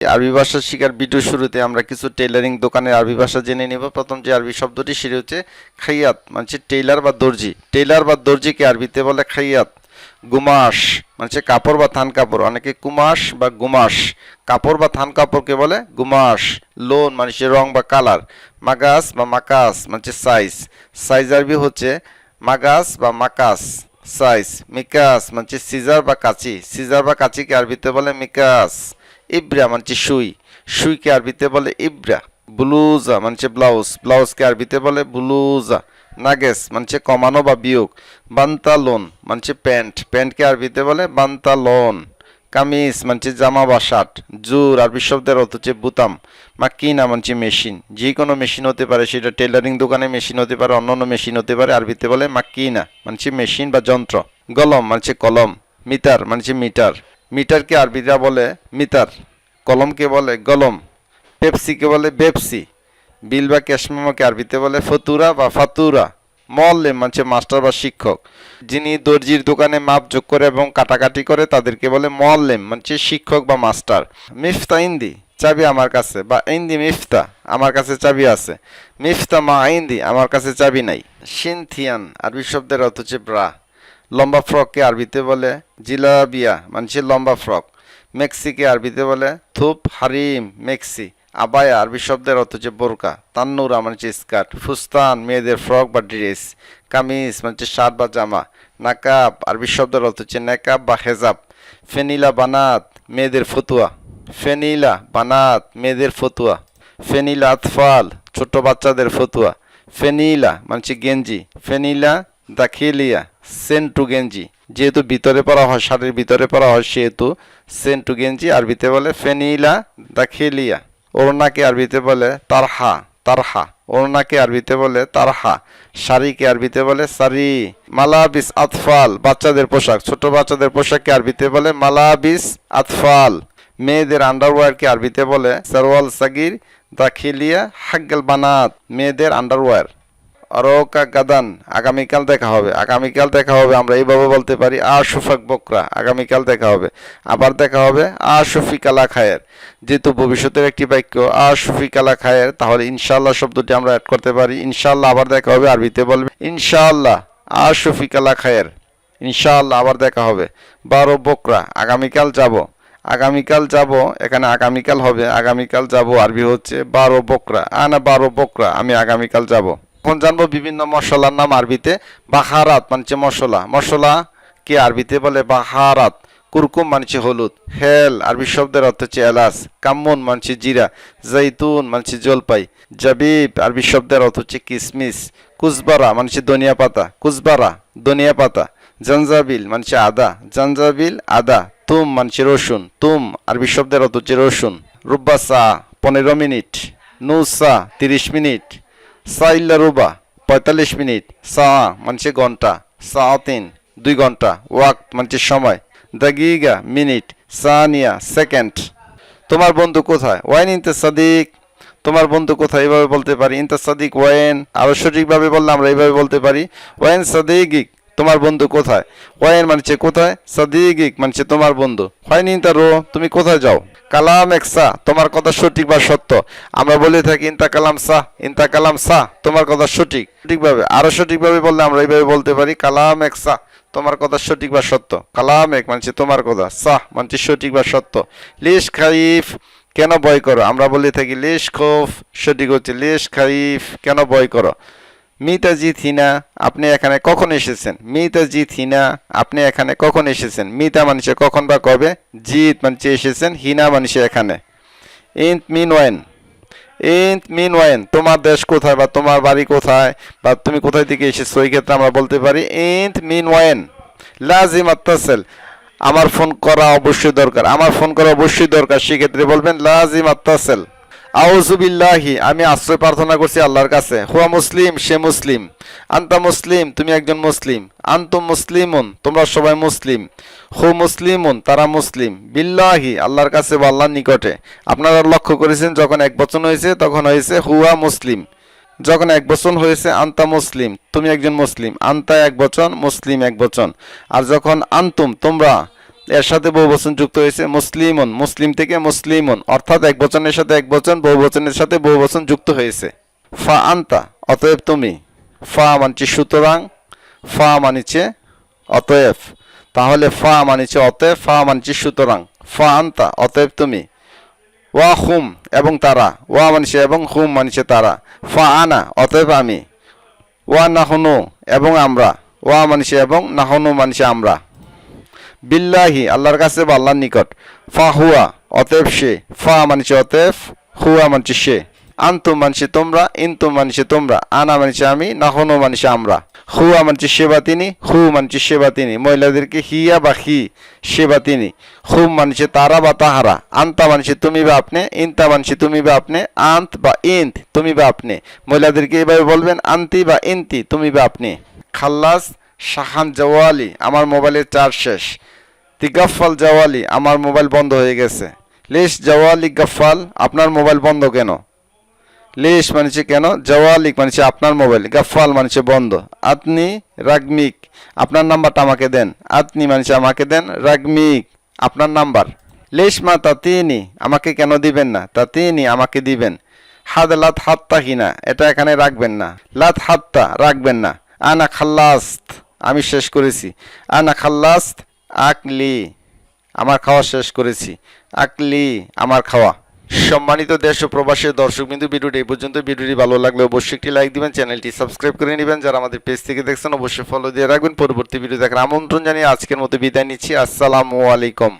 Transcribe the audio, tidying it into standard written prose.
আরবি ভাষা শেখার ভিডিও শুরুতে আমরা কিছু টেইলারিং দোকানের আরবি ভাষা জেনে নেব। প্রথম যে আরবি শব্দটি সেটি হচ্ছে খাইয়াত, মানে টেইলার বা দর্জি। টেইলার বা দর্জিকে আরবিতে বলে খাইয়াত। গুমাশ মানে কাপড় বা থান কাপড়, অনেকে কুমাশ বা গুমাশ। কাপড় বা থান কাপড়কে বলে গুমাশ। লোন মানে রং বা কালার। মাগাস বা মাকাস মানে সাইজ। সাইজ আরবি হচ্ছে মাগাস বা মাকাস সাইজ। মিকাস মানে সিজার বা কাঁচি। সিজার বা কাঁচিকে আরবিতে বলে মিকাস। ইব্রা মানে সুই। সুইকে আরবিতে বলে ইব্রা। ব্লুজা মানে ব্লাউজ। ব্লাউজকে আরবিতে বলে ব্লুজা। নাগেস মানে কমানো বা বিয়োগ। বান্তালোন মানে প্যান্ট। প্যান্টকে আরবিতে বলে বান্তালোন। কামিজ মানে জামা বা শার্ট। জুর আরবি শব্দের অর্থ হচ্ছে বুতাম। মাকিনা মানে মেশিন। যে কোনো মেশিন হতে পারে, সেটা টেলারিং দোকানে মেশিন হতে পারে, অন্যান্য মেশিন হতে পারে। আরবিতে বলে মাকিনা মানে মেশিন বা যন্ত্র। গলম মানে কলম। মিটার মানে মিটার। মিটারকে আরবিরা বলে মিটার। কলমকে বলে গলম। পেপসিকে বলে বেপসি। বিল বা ক্যাশ মেমোকে আরবিতে বলে ফতুরা বা ফাতুরা। মল্লেম মানে মাস্টার বা শিক্ষক। যিনি দর্জির দোকানে মাপ যোগ করে এবং কাটাকাটি করে তাদেরকে বলে মল্লেম মানে শিক্ষক বা মাস্টার। মিফতা ইন্দি চাবি আমার কাছে, বা ইন্দি মিফতা আমার কাছে চাবি আছে। মিফতা মা ইন্দি আমার কাছে চাবি নাই। সিনথিয়ান আরবি শব্দের অর্থ হচ্ছে ব্রা। লম্বা ফ্রককে আরবিতে বলে জিলাবিয়া মানে লম্বা ফ্রক। মেক্সিকে আরবিতে বলে থুপ হারিম মেক্সি। আবায়া আরবি শব্দের অর্থ হচ্ছে বোরকা। তান্নুরা মানে স্কার্ট। ফুস্তান মেয়েদের ফ্রক বা ড্রেস। কামিজ মানে শার্ট বা জামা। নাকাব আরবি শব্দের অর্থ হচ্ছে নেকাব বা হেজাব। ফেনিলা বানাত মেয়েদের ফতুয়া। ফেনিলা বানাত মেয়েদের ফতুয়া। ফেনিলা আতফাল ছোট বাচ্চাদের ফতুয়া। ফেনিলা মানে গেঞ্জি। ফেনিলা দাখিলিয়া সেন্টু গেঞ্জি। যেহেতু ভিতরে পরা হয়, শাড়ির ভিতরে পরা হয়, সেহেতু সেন্টু গেঞ্জি আরবিতে বলে ফেনিলা দাখিলিয়া। ওড়নাকে আরবিতে বলে তারহা। তারহা ওড়নাকে আরবিতে বলে তারহা। শাড়িকে আরবিতে বলে সারি। মালাবিস আতফাল বাচ্চাদের পোশাক। ছোট বাচ্চাদের পোশাককে আরবিতে বলে মালাবিস আতফাল। মেয়েদের আন্ডারওয়্যারকে আরবিতে বলে সারওয়াল সাগির দাখিলিয়া হাগ্গেল বানাত। মেয়েদের আন্ডারওয়্যার। অরোকা গাদান আগামীকাল দেখা হবে। আগামীকাল দেখা হবে আমরা এইভাবে বলতে পারি আশুফাক বকরা আগামীকাল দেখা হবে। আবার দেখা হবে আশুফিকালা খায়ের। যেহেতু ভবিষ্যতের একটি বাক্য আশুফিকালা খায়ের, তাহলে ইনশাআল্লাহ শব্দটি আমরা অ্যাড করতে পারি। ইনশাআল্লাহ আবার দেখা হবে আরবিতে বলবে ইনশাআল্লাহ আশুফিকালা খায়ের। ইনশাআল্লাহ আবার দেখা হবে। বারো বকরা আগামীকাল যাব। আগামীকাল যাব, এখানে আগামীকাল হবে। আগামীকাল যাব আরবি হচ্ছে বারো বকরা। আনা বারো বকরা আমি আগামীকাল যাব। এখন জানবো বিভিন্ন মশলার নাম আরবিতে। বাহারাত মানে মশলা। মশলা কি আরবিতে বলে বাহারাত। কুরকুম মানে হলুদ। হেল আরবি শব্দের অর্থ হচ্ছে এলাচ। কাম্মুন মানে জিরা। জৈতুন মানে জলপাই। জাবিব আরবি শব্দের অর্থ হচ্ছে কিসমিস। কুজবারা মানে ধনিয়া পাতা। কুজবারা ধনিয়া পাতা। জঞ্জাবিল মানে আদা। জঞ্জাবিল আদা। তুম মানে রসুন। তুম আরবি শব্দের অর্থ হচ্ছে রসুন। রুব্বা সা 15 মিনিট। নুসা 30 মিনিট। সাইল্লা রুবা 45 মিনিট। সা মানে ঘন্টা। সাতিন 2 ঘন্টা। ওয়াক্ত মানে সময়। দাগিগা মিনিট। সানিয়া সেকেন্ড। তোমার বন্ধু কোথায়? ওয়াইন ইনতে সাদিক। তোমার বন্ধু কোথায় এভাবে বলতে পারি ইনতে সাদিক ওয়াইন। আরো সঠিকভাবে বললে আমরা এইভাবে বলতে পারি ওয়াইন সাদিগিক তোমার বন্ধু কোথায়। ওয়াইন মানে কোথায়, সাদিগিক মানে তোমার বন্ধু। ওয়াইন ইনতা রো তুমি কোথায় যাও। কালাম একসা তোমার কথা সঠিক বা সত্য। আমরা বলে থাকি ইনতা কালাম সাহ। ইনতা কালাম সাহ তোমার কথা সঠিক। সঠিকভাবে আরো সঠিকভাবে বললে আমরা এইভাবে বলতে পারি কালাম একসা তোমার কথা সঠিক বা সত্য। কালাম এক মানে তোমার কথা, সাহ মানে সঠিক বা সত্য। লিশ খাইফ কেন ভয় করো। আমরা বলে থাকি লিশ খৌফ, সঠিক হচ্ছে লিশ খাইফ কেন ভয় করো। মিতাজি থিনা আপনি এখানে কখন এসেছেন। মিতাজি থিনা আপনি এখানে কখন এসেছেন। মিতা মানুষে কখন বা কবে। জিত মানুষে এসেছেন। হিনা মানুষে এখানে। Into mean when. Into mean when তোমার দেশ কোথায় বা তোমার বাড়ি কোথায় বা তুমি কোথায় থেকে এসেছো, এই ক্ষেত্রে আমরা বলতে পারি ইন্ত মিন ওয়েন। লাজিম আত্তাসেল আমার ফোন করা অবশ্যই দরকার। আমার ফোন করা অবশ্যই দরকার, সেক্ষেত্রে বলবেন লাজিম আত্তাসেল। আউযুবিল্লাহি আমি আশ্রয় প্রার্থনা করছি আল্লাহর কাছে। হুয়া মুসলিম সে মুসলিম। আনতা মুসলিম তুমি একজন মুসলিম। আনতুম মুসলিমুন তোমরা সবাই মুসলিম। হু মুসলিমুন তারা মুসলিম। বিল্লাহি আল্লাহর কাছে বা আল্লাহর নিকটে। আপনারা লক্ষ্য করেছেন যখন এক বচন হয়েছে তখন হয়েছে হুয়া মুসলিম। যখন এক বচন হয়েছে আনতা মুসলিম তুমি একজন মুসলিম। আনতা এক বচন, মুসলিম এক বচন। আর যখন আনতুম তোমরা এর সাথে বহুবচন যুক্ত হয়েছে মুসলিমুন, মুসলিম থেকে মুসলিমুন, অর্থাৎ এক বচনের সাথে এক বচন, বহুবচনের সাথে বহুবচন যুক্ত হয়েছে। ফা আনতা, অতএব তুমি। ফা মানছে সুতরাং, ফা মানিছে অতএব, তাহলে ফা মানিছে অতএব, ফা মানছে সুতরাং, ফা আনতা অতএব তুমি। ওয়া হুম এবং তারা, ওয়া মানছে এবং, হুম মানছে তারা, ফা আনা অতএব আমি। ওয়া নাহনু এবং আমরা, ওয়া মানছে এবং, নাহনু মানছে আমরা। বিল্লাহি আল্লাহর কাছে বা আল্লাহর নিকট। ফা হুয়া অতএব সে, ফা মানছে অতএব, হুয়া মানছে সে। আন্তুম মানছে তোমরা, ইন্তুম মানছে তোমরা, আনা মানছে আমি, নাহনু মানছে আমরা। হুয়া মানছে সেবা তিনি, হু মানছে সেবা তিনি, মহিলাদেরকে হিয়া বা হি সেবা তিনি। হুম মানছে তারা বা তাহারা, আন্তা মানছে তুমি বা আপনি, ইন্তা মানছে তুমি বা আপনি, আন্ত বা ইন্ত তুমি বা আপনি। মহিলাদেরকে এভাবে বলবেন আন্তি বা ইন্তি তুমি বা আপনি। খাল্লাস শাহান জওয়ালি আমার মোবাইলের চার্জ শেষ। তিগাফাল জওয়ালি আমার মোবাইল বন্ধ হয়ে গেছে। লেশ জওয়ালি গাফাল আপনার মোবাইল বন্ধ কেন? লেশ মানছে কেন, জওয়ালিক মানছে আপনার মোবাইল, গাফাল মানছে বন্ধ। আতনি রাগমিক আপনার নাম্বারটা আমাকে দেন, আতনি মানছে আমাকে দেন, রাগমিক আপনার নাম্বার। লেশ মা তাতিনি আমাকে কেন দিবেন না, তাতিনি আমাকে দিবেন। হাদ লাত হাত্তা কিনা এটা এখানে রাখবেন না, লাত হাত্তা রাখবেন না। আনা খাল্লাস্ত আমি শেষ করেছি, আনা খাল্লাস্ত আকলি আমার খাওয়া শেষ করেছি, আকলি আমার খাওয়া। সম্মানিত দেশ ও প্রবাসী দর্শক বিন্দু, ভিডিওটি এই পর্যন্ত। ভিডিওটি ভালো লাগলে অবশ্যই একটি লাইক দিবেন, চ্যানেলটি সাবস্ক্রাইব করে নেবেন। যারা আমাদের পেজ থেকে দেখছেন অবশ্যই ফলো দিয়ে রাখবেন। পরবর্তী ভিডিও দেখার আমন্ত্রণ জানিয়ে আজকের মতো বিদায় নিচ্ছি। আসসালামু আলাইকুম।